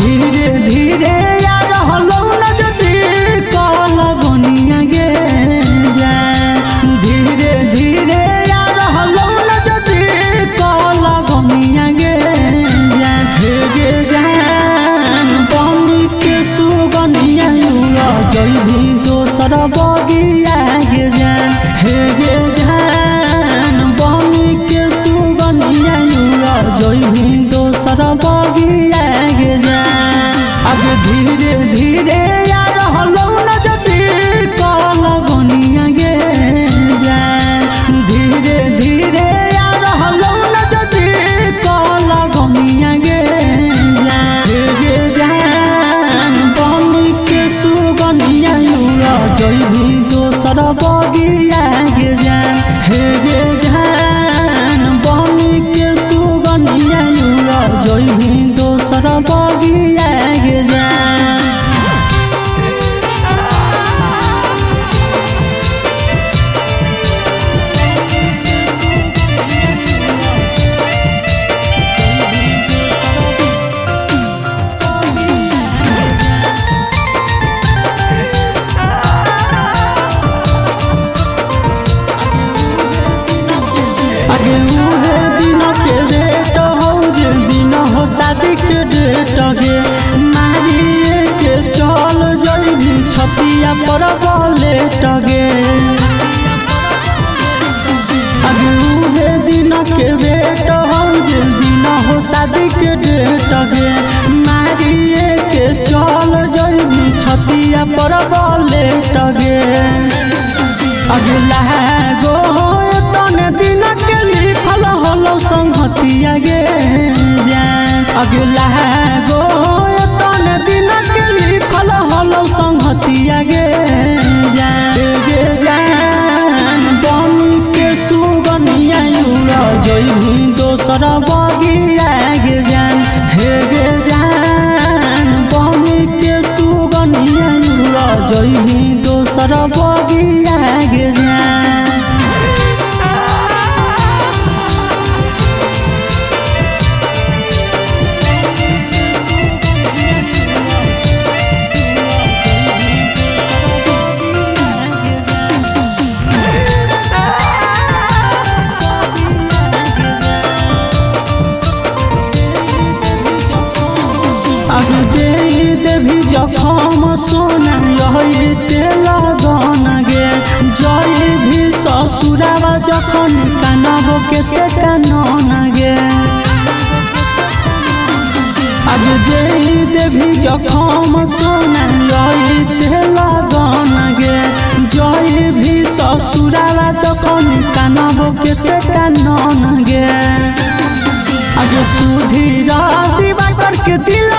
धीरे धीरे यार हलो न जदी कल गनिया गे जाए धीरे धीरे यार हलो न जदी कल गनिया गे जाए हे गे जान बनी के सुगनिया जइभी दोसर बगिया गे जाए हे गे जान बनी के सुगनिया जइभी दोसर बगिया गे जाए आगे धीरे धीरे यार हलो न जदी कल गनिया गे जाए धीरे धीरे यार हलो न जदी कल गनिया गे जाए गे जान बनी के सुगनिया जइभी दोसर बगिया गे जाए हे गे जान बनी के सुगनिया जइभी दोसर बगिया गे जाए आगे उहे दिन के डेट हो जे दिन हो शादी के डेट गे मारिए के चल जइभी छतिया पर बलेट गे आगे उहे दिन के डेट हो जे दिन हो शादी के डेट गे मारिए के चल जइभी छतिया पर बलेट गे अगला गो तने दिन के लिखल हलो संगतिया गे जाए अगला गो तने दिन के लिखल हलो संगतिया गे जाए गे जान बनी के सुगनिया जइभी दोसर बगिया गे जान हे गे जान बनी के सुगनिया जइभी दोसर बगिया गे जाए आगे दे देवी जखम सोना यही तेल गन गे जई भी ससुरावा जखन कानब केते कानन गे आगे दे देवी जखम सोना यही तेल गन गे जई भी ससुरावा जखन कानब केते कानन गे आगे सुधीरा दिवाकर के दिल